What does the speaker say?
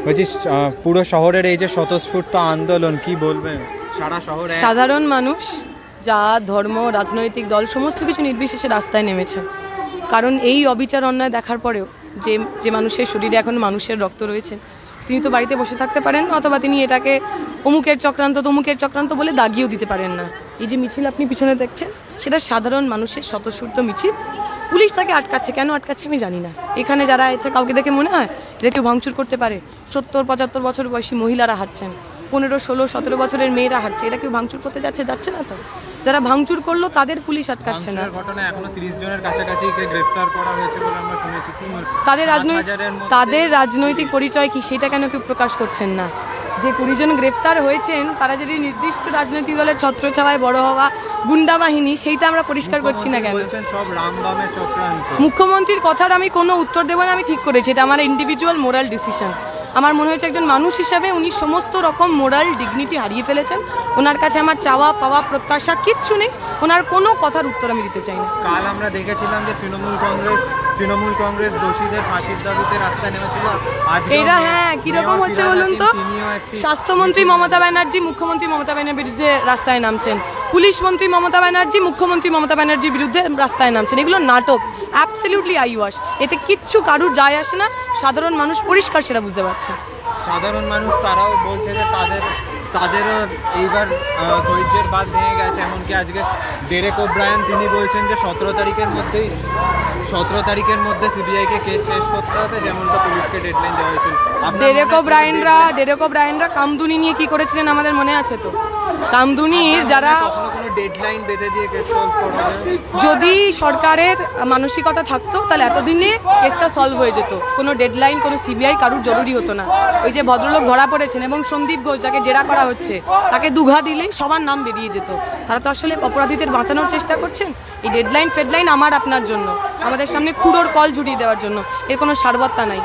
বলছি পুরো শহরের এই যে স্বতঃস্ফূর্ত আন্দোলন কি বলবেন? সারা শহরে সাধারণ মানুষ জাত ধর্ম রাজনৈতিক দল সমস্ত কিছু নির্বিশেষে রাস্তায় নেমেছে, কারণ এই অবিচার অন্যায় দেখার পরেও যে যে মানুষের শরীরে এখন মানুষের রক্ত রয়েছে তিনি তো বাড়িতে বসে থাকতে পারেন, অথবা তিনি এটাকে অমুকের চক্রান্ত বলে দাগিয়েও দিতে পারেন না। এই যে মিছিল আপনি পিছনে দেখছেন সেটা সাধারণ মানুষের স্বতঃস্ফূর্ত মিছিল। পুলিশ তাকে আটকাচ্ছে, কেন আটকাচ্ছে আমি জানি না। এখানে যারা আছে কাউকে দেখে মনে হয় এটা কেউ ভাঙচুর করতে পারে? 70-75 বছর বয়সী মহিলারা হাঁটছেন, 15-16-17 বছরের মেয়েরা হাঁটছে, এটা কেউ ভাঙচুর করতে যাচ্ছে না তো। যারা ভাঙচুর করলো তাদের পুলিশ আটকাচ্ছে না। ঘটনা এখনো 30 জনের কাছাকাছি গ্রেফতার করা হয়েছে বলে আমরা শুনেছি। তাদের রাজনৈতিক পরিচয় কি সেটা কেন কেউ প্রকাশ করছেন না? যে 20 জন গ্রেফতার হয়েছেন তারা যদি নির্দিষ্ট রাজনৈতিক দলের ছত্রছায়ায় বড় হওয়া গুন্ডা বাহিনী, সেইটা আমরা পরিষ্কার করছি না কেন? সব রামবামের চক্রান্ত। মুখ্যমন্ত্রীর কথার আমি কোনো উত্তর দেবো না, আমি ঠিক করেছি, এটা আমার ইন্ডিভিজুয়াল মোরাল ডিসিশন। আমার মনে হয়েছে একজন মানুষ হিসাবে উনি সমস্ত রকম মোরাল ডিগনিটি হারিয়ে ফেলেছেন। ওনার কাছে আমার চাওয়া পাওয়া প্রত্যাশা কিচ্ছু নেই, ওনার কোনো কথার উত্তর আমি দিতে চাই না। কাল আমরা দেখেছিলাম যে তৃণমূল কংগ্রেস দোষীদের ফাঁসির দাবিতে রাস্তায় নেমেছিল। এটা কিরকম হচ্ছে বলুন তো? স্বাস্থ্যমন্ত্রী মমতা ব্যানার্জি মুখ্যমন্ত্রী মমতা ব্যানার্জির বিরুদ্ধে রাস্তায় নামছেন, পুলিশ মন্ত্রী মমতা ব্যানার্জি মুখ্যমন্ত্রী মমতা ব্যানার্জির বিরুদ্ধে রাস্তায় নামছেন। এগুলো নাটক, অ্যাবসলিউটলি আইওয়াশ। এতে কিচ্ছু কারুর যায় আসে না, সাধারণ মানুষ পরিষ্কার সেটা বুঝতে পারছে। সাধারণ মানুষ তারাও বলছে যে তাদেরও এইবার ধৈর্যের বাঁধ ভেঙে গেছে। এমনকি আজকে ডেরেক ওব্রায়ান তিনি বলছেন যে 17 তারিখের মধ্যে সিবিআইকে কেস শেষ করতে হবে, যেমনটা পুলিশকে ডেডলাইন দেওয়া হয়েছিল। ডেরেক ওব্রায়ানরা কামদুনি নিয়ে কি করেছিলেন আমাদের মনে আছে তো? কামদুনির যারা ডেডলাইন বেঁধে দিয়ে কেস সলভ করা, যদি সরকারের মানসিকতা থাকতো তাহলে এতদিনে কেসটা সলভ হয়ে যেত। কোনো ডেডলাইন কোনো সিবিআই কারুর জরুরি হতো না। ওই যে ভদ্রলোক ধরা পড়েছেন এবং সন্দীপ ঘোষ যাকে জেরা করা হচ্ছে তাকে দুঘা দিলেই সবার নাম বেরিয়ে যেত। তারা তো আসলে অপরাধীদের বাঁচানোর চেষ্টা করছেন। এই ডেডলাইন ফেডলাইন আমার আপনার জন্য, আমাদের সামনে খুঁড়োর কল ঝুড়িয়ে দেওয়ার জন্য, এর কোনো সারবত্তা নাই।